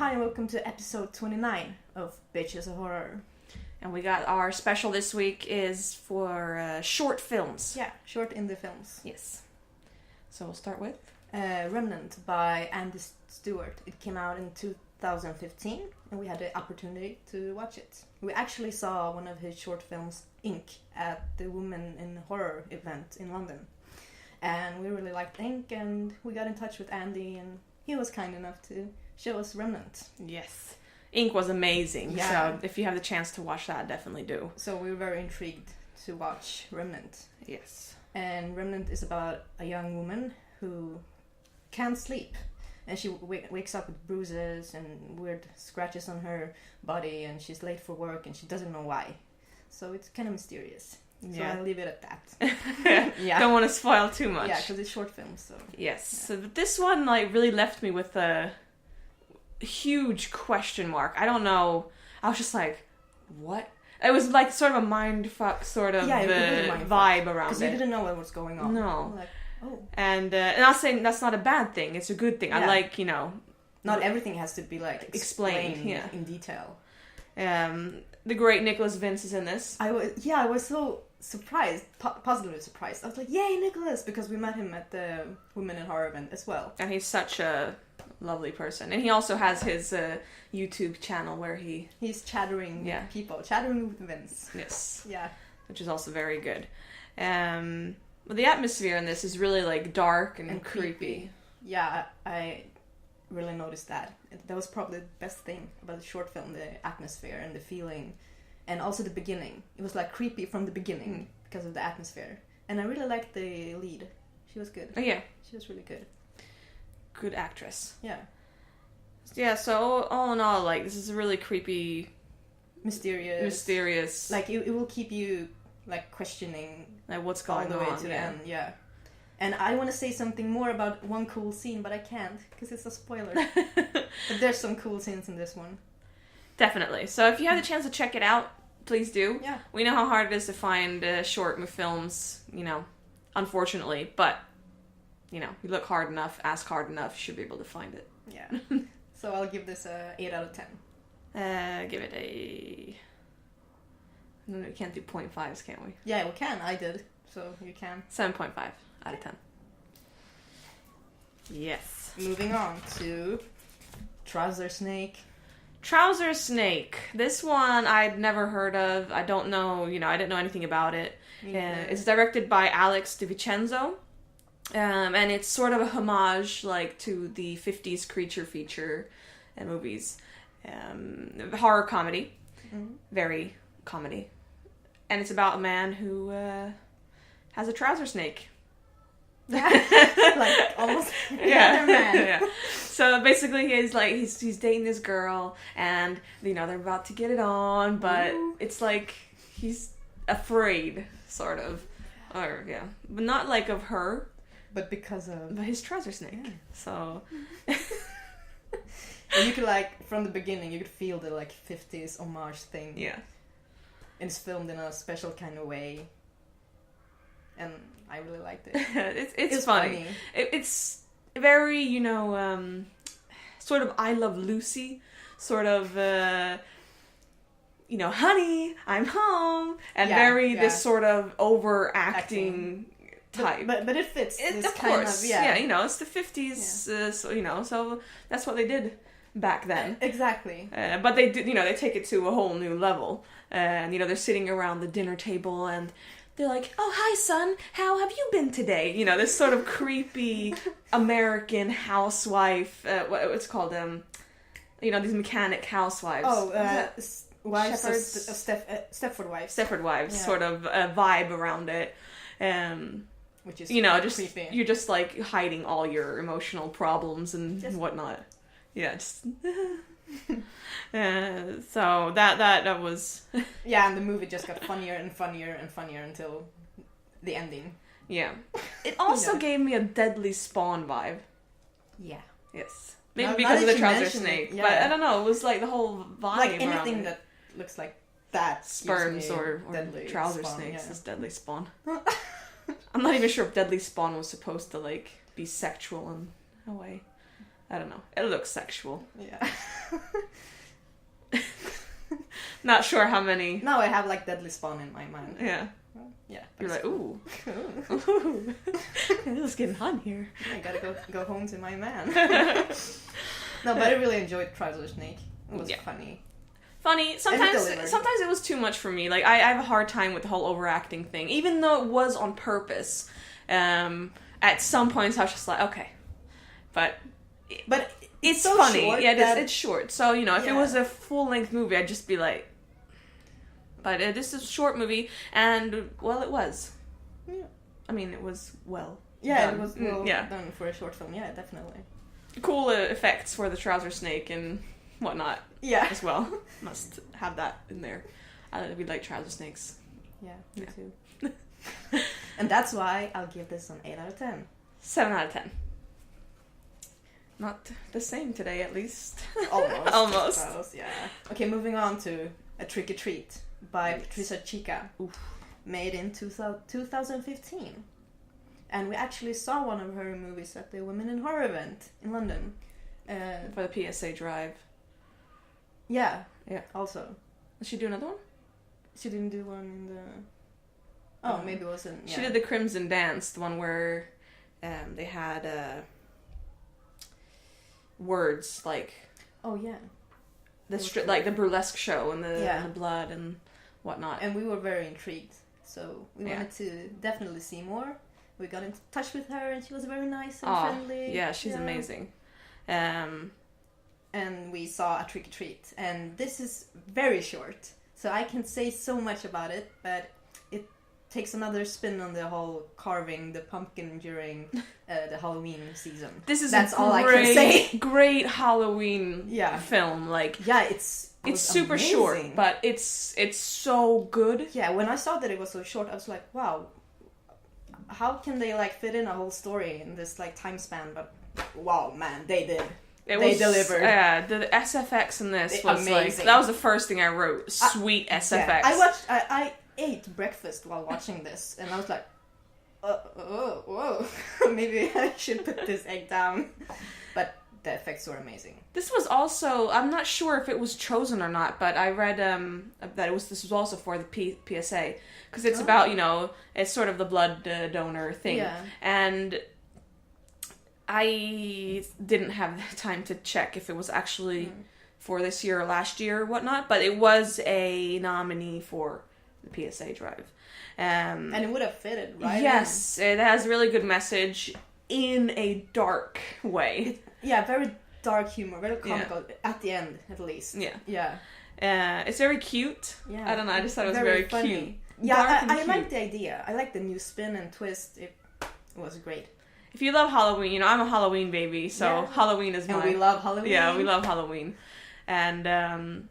Hi and welcome to episode 29 of Bitches of Horror. And we got our special this week is for short films. Yeah, short indie films. Yes. So we'll start with? Remnant by Andy Stewart. It came out in 2015 and we had the opportunity to watch it. We actually saw one of his short films, Ink, at the Women in Horror event in London. And we really liked Ink and we got in touch with Andy and he was kind enough to show us Remnant. Yes. Ink was amazing, yeah. So if you have the chance to watch that, definitely do. So we were very intrigued to watch Remnant. Yes. And Remnant is about a young woman who can't sleep. And she wakes up with bruises and weird scratches on her body and she's late for work and she doesn't know why. So it's kind of mysterious. So I'll leave it at that. Yeah. Don't want to spoil too much. Yeah, because it's short film, so... Yes. Yeah. So this one really left me with a huge question mark. I don't know. I was just like, what? It was like sort of a mindfuck sort of vibe around it. Because you didn't know what was going on. No. Like, oh. And I'm not saying that's not a bad thing. It's a good thing. Yeah. I like, Not everything has to be explained yeah. in detail. The great Nicholas Vince is in this. I was so surprised, positively surprised. I was like, yay, Nicholas! Because we met him at the Women in Horror event as well. And he's such a lovely person. And he also has his YouTube channel where he's chattering with people, chattering with Vince. Yes. Yeah. Which is also very good. But the atmosphere in this is really dark and creepy. Yeah, I really noticed that. That was probably the best thing about the short film, the atmosphere and the feeling. And also the beginning. It was creepy from the beginning because of the atmosphere. And I really liked the lead. She was good. Oh yeah. She was really good. Good actress. Yeah. Yeah, so all in all, this is a really creepy... Mysterious. It will keep you, questioning... what's going on. All the way to the end, yeah. And I want to say something more about one cool scene, but I can't, because it's a spoiler. But there's some cool scenes in this one. Definitely. So if you have the chance to check it out, please do. Yeah. We know how hard it is to find short films, unfortunately. But, you look hard enough, ask hard enough, you should be able to find it. Yeah. So I'll give this a 8 out of 10. Give it a... No, we can't do 0.5s, can't we? Yeah, we can. I did. So you can. 7.5 out of 10. Yes. Moving on to Trouser Snake. Trouser Snake. This one I'd never heard of. I don't know, I didn't know anything about it. It's directed by Alex DiVincenzo. And it's sort of a homage, to the 50s creature feature movies. Horror comedy. Mm-hmm. Very comedy. And it's about a man who has a trouser snake. Yeah. Almost another man. Yeah. So basically he's dating this girl and they're about to get it on, but it's he's afraid sort of, or but not of her, but because of his trouser snake. So and you could from the beginning you could feel the 50s homage thing. Yeah. And it's filmed in a special kind of way. And I really liked it. It's funny. It's very, sort of I Love Lucy, sort of, honey, I'm home, and this sort of overacting type. But it fits. Of course. It's the 50s, so that's what they did back then. Exactly. But they did, they take it to a whole new level. And, they're sitting around the dinner table and they're like, oh, hi, son, how have you been today? This sort of creepy American housewife, what's it called, these mechanic housewives. Oh, wives of Stepford Wives. Stepford Wives, sort of vibe around it. Which is just creepy. You're just hiding all your emotional problems and whatnot. Yeah, just... so that was... Yeah, and the movie just got funnier and funnier and funnier until the ending. Yeah. It also gave me a Deadly Spawn vibe. Yeah. Yes. Maybe because of the trouser snake. But I don't know, it was the whole vibe anything that looks like that. Sperms or trouser spawn, snakes is Deadly Spawn. I'm not even sure if Deadly Spawn was supposed to be sexual in a way. I don't know. It looks sexual. Yeah. Not sure how many. Now I have like Deadly Spawn in my mind. Yeah. Yeah. You're like, ooh. Ooh. It was getting hot here. I gotta go home to my man. No, but I really enjoyed Trouser Snake. It was funny. Sometimes it was too much for me. Like I have a hard time with the whole overacting thing, even though it was on purpose. At some points I was just like, okay, but it's so funny. Short it's short. So if it was a full length movie, I'd just be like, but this is a short movie, and well, it was. Yeah. I mean, it was well. Yeah, done. It was well done for a short film. Yeah, definitely. Cool effects for the trouser snake and whatnot. Yeah, as well. Must have that in there. We like trouser snakes. Yeah, me too. And that's why I'll give this an 8 out of 10. 7 out of 10. Not the same today, at least. Almost. Close, yeah. Okay, moving on to A Trick or Treat by Patricia Chica. Oof. Made in 2015. And we actually saw one of her movies at the Women in Horror event in London. For the PSA Drive. Yeah, also. Did she do another one? She didn't do one in the... Oh, maybe it wasn't... Yeah. She did the Crimson Dance, the one where they had words like... Oh, yeah. Like the burlesque show and the blood and whatnot. And we were very intrigued. So we wanted to definitely see more. We got in touch with her and she was very nice and friendly. Yeah, she's amazing. And we saw A Trick or Treat. And this is very short. So I can say so much about it, but it takes another spin on the whole carving the pumpkin during the Halloween season. That's all I can say. Great Halloween film. Like it's super amazing. Short, but it's so good. Yeah, when I saw that it was so short, I was like, wow, how can they like fit in a whole story in this like time span? But wow, man, they did. They delivered. Yeah, the SFX in this was amazing. Like that was the first thing I wrote. Sweet SFX. Yeah. I ate breakfast while watching this, and I was like, whoa, maybe I should put this egg down. But the effects were amazing. This was also, I'm not sure if it was chosen or not, but I read that this was also for the PSA because it's about it's sort of the blood donor thing, and I didn't have the time to check if it was actually for this year or last year or whatnot, but it was a nominee for the PSA Drive. And it would have fitted, right? Yes, it has a really good message in a dark way. Very dark humor, very comical, at the end, at least. Yeah. It's very cute. Yeah. I don't know, I just thought it was very funny. Cute. Yeah, I like the idea. I like the new spin and twist. It was great. If you love Halloween, I'm a Halloween baby, so Halloween is mine. And we love Halloween. Yeah, we love Halloween. And,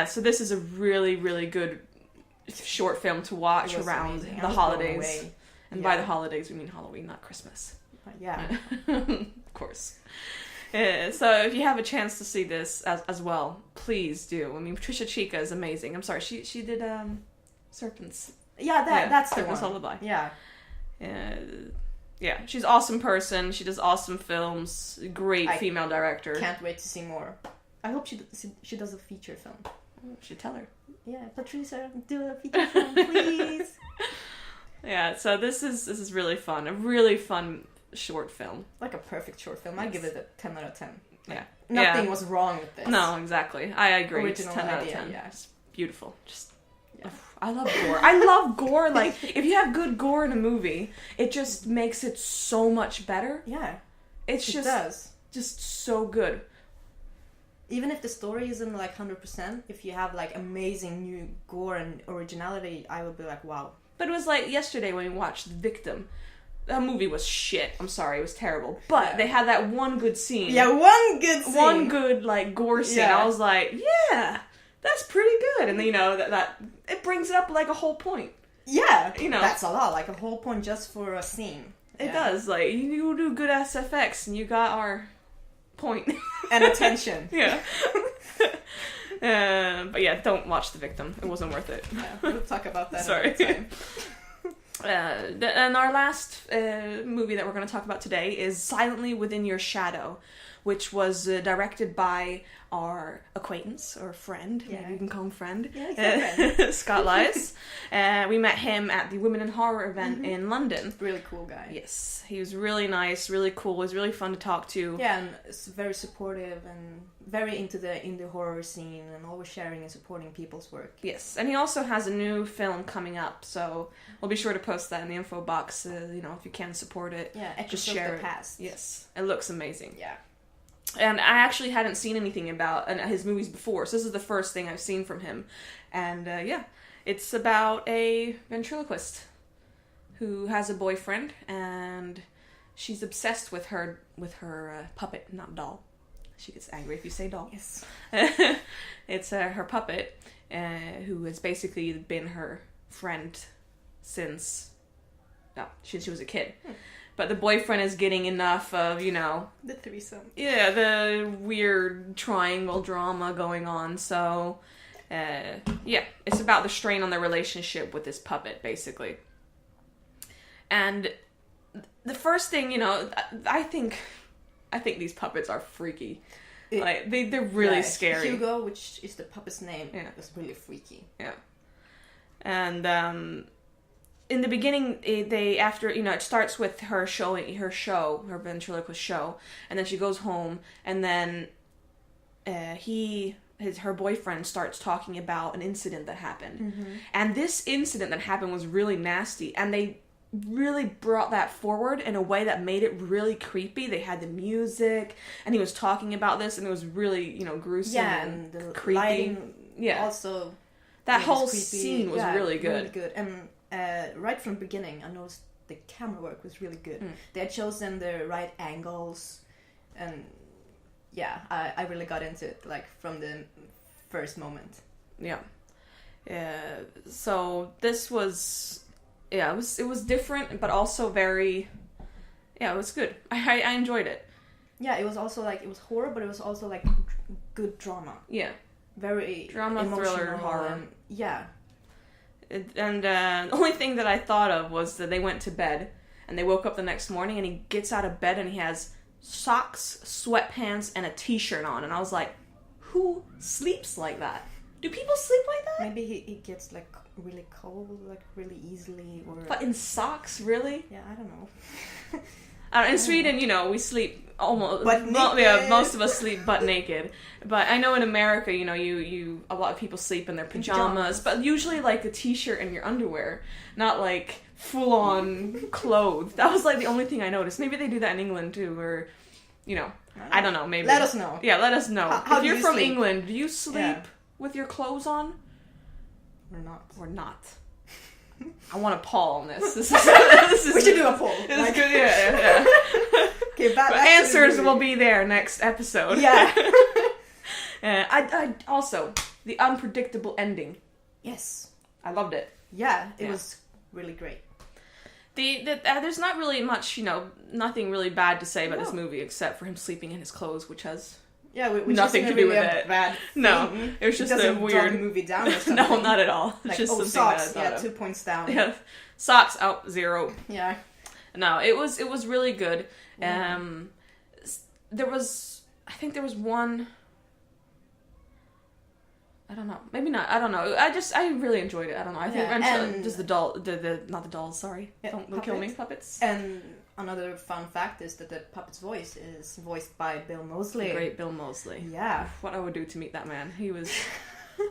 so this is a really, really good short film to watch around the holidays. And by the holidays, we mean Halloween, not Christmas. Yeah. Of course. So if you have a chance to see this as well, please do. I mean, Patricia Chica is amazing. I'm sorry, she did Serpents. Yeah, that's the Serpents one. Lullaby. Yeah. Yeah, she's an awesome person. She does awesome films. Great female director. Can't wait to see more. I hope she does a feature film. Should tell her. Yeah, Patricia, do a feature film, please. Yeah, so this is really fun. A really fun short film. Like a perfect short film. I give it a 10 out of 10. Yeah. Nothing was wrong with this. No, exactly. I agree. Original it's 10 out of idea, 10. yeah. It's beautiful. Just I love gore. I love gore. Like, if you have good gore in a movie, it just makes it so much better. Yeah. It does. Just so good. Even if the story isn't like 100%, if you have like amazing new gore and originality, I would be like, wow. But it was like yesterday when we watched The Victim. That movie was shit. I'm sorry, it was terrible. But they had that one good scene. Yeah, one good scene. One good, like, gore scene. Yeah. I was like, yeah, that's pretty good. And then, that it brings it up like a whole point. Yeah. That's a lot. Like a whole point just for a scene. It does. Like, you do good SFX and you got our point. And attention. Yeah. But yeah, don't watch The Victim. It wasn't worth it. Yeah, we'll talk about that Sorry. another time. And our last movie that we're going to talk about today is Silently Within Your Shadow, which was directed by our acquaintance or friend, maybe you can call him friend, Scott Lyus. We met him at the Women in Horror event in London. Really cool guy. Yes, he was really nice, really cool. He was really fun to talk to. Yeah, and very supportive and very into the indie horror scene and always sharing and supporting people's work. Yes, and he also has a new film coming up, so we'll be sure to post that in the info box. If you can support it, just share it. Past. Yes, it looks amazing. Yeah. And I actually hadn't seen anything about his movies before, so this is the first thing I've seen from him. And it's about a ventriloquist who has a boyfriend, and she's obsessed with her puppet, not doll. She gets angry if you say doll. Yes. It's her puppet, who has basically been her friend since she was a kid. But the boyfriend is getting enough of, the threesome. Yeah, the weird triangle drama going on. So, it's about the strain on their relationship with this puppet, basically. And the first thing, I think these puppets are freaky. They're really scary. Hugo, which is the puppet's name, was really freaky. Yeah. And, in the beginning, it starts with her showing her ventriloquist show, and then she goes home, and then her boyfriend starts talking about an incident that happened, and this incident that happened was really nasty, and they really brought that forward in a way that made it really creepy. They had the music, and he was talking about this, and it was really gruesome and the creepy. Lighting also that whole scene was really good. Really good. And right from the beginning, I noticed the camera work was really good. They had chosen the right angles, and I really got into it from the first moment. Yeah. So this was, it was different, but also very, it was good. I enjoyed it. Yeah, it was also it was horror, but it was also good drama. Yeah. Very drama, thriller, horror. Yeah. And the only thing that I thought of was that they went to bed, and they woke up the next morning, and he gets out of bed, and he has socks, sweatpants, and a t-shirt on. And I was like, who sleeps like that? Do people sleep like that? Maybe he gets really cold, really easily, or... But in socks, really? Yeah, I don't know. In Sweden, we sleep almost... naked. Most of us sleep butt naked. But I know in America, a lot of people sleep in their pajamas. But usually a t-shirt and your underwear. Not full-on clothes. That was the only thing I noticed. Maybe they do that in England too, or... I don't know, maybe. Let us know. Yeah, let us know. How if you're from sleep? England, do you sleep with your clothes on? Or not. I want a poll on this. We should do a poll. This is good, yeah. Okay, but answers will be there next episode. Yeah. I also, the unpredictable ending. Yes. I loved it. Yeah, it was really great. There's not really much, nothing really bad to say about this movie except for him sleeping in his clothes, which has nothing to do with it. Bad no, it was just a weird draw the movie down or something. No, not at all. It's just something socks, that I thought of. 2 points down. Yeah, socks out 0. Yeah. No, it was really good. Yeah. I think there was one. I don't know. Maybe not. I don't know. I really enjoyed it. I don't know. I think just the doll, not the dolls. Sorry, don't kill me, puppets. And another fun fact is that the puppet's voice is voiced by Bill Moseley. The great Bill Moseley. Yeah. What I would do to meet that man. He was.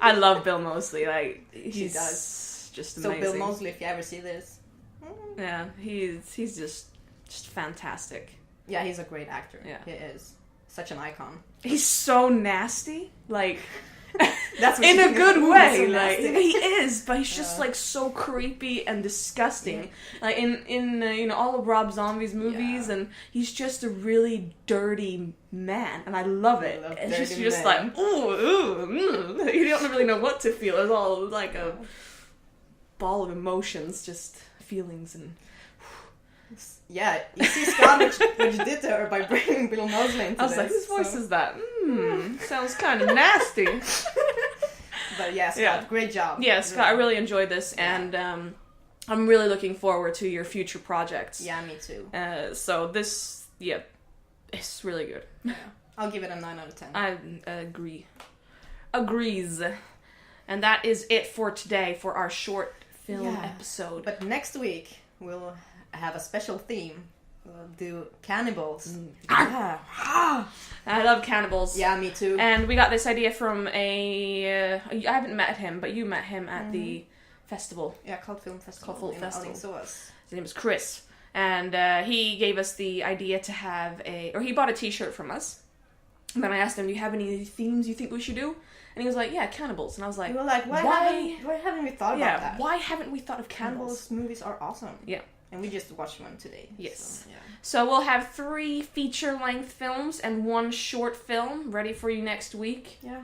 I love Bill Moseley. He does. Just amazing. So Bill Moseley, if you ever see this. Yeah, he's just fantastic. Yeah, he's a great actor. Yeah, he is such an icon. He's so nasty, that's in a good way. So he is, but he's just so creepy and disgusting. Yeah. In all of Rob Zombie's movies, and he's just a really dirty man, and I love it. It's just ooh, you don't really know what to feel. It's all a ball of emotions, just feelings and. Yeah, you see Scott, which did to her by bringing Bill Moseley into this. I was like, whose voice is that? Sounds kind of nasty. But yeah, Scott, great job. Yeah, Scott, I really enjoyed this, and I'm really looking forward to your future projects. Yeah, me too. So this, it's really good. Yeah. I'll give it a 9 out of 10. I agree. Agrees. And that is it for today for our short film episode. But next week, we'll have a special theme. We'll do cannibals. Yeah. I love cannibals. Yeah, me too. And we got this idea from I haven't met him, but you met him at the festival. Yeah, Cult Film Festival. His name was Chris. And he gave us the idea to have he bought a t-shirt from us. And then I asked him, do you have any themes you think we should do? And he was like, yeah, cannibals. And I was like, we were like, why haven't we thought about that? Why haven't we thought of cannibals? Movies are awesome. Yeah. And we just watched one today. Yes. So we'll have 3 feature-length films and 1 short film ready for you next week. Yeah.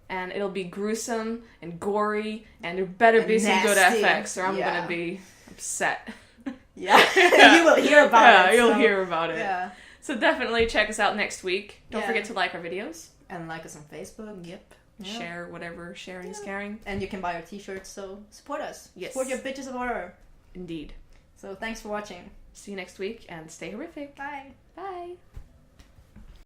And it'll be gruesome and gory, and there better be some good effects, or I'm gonna be upset. Yeah. You will hear about it. Yeah, you'll hear about it. Yeah. So definitely check us out next week. Don't forget to like our videos. And like us on Facebook. Yep. Yeah. Share whatever sharing is caring. And you can buy our t-shirts, so support us. Yes. Support your bitches of horror. Indeed. So thanks for watching. See you next week, and stay horrific. Bye. Bye.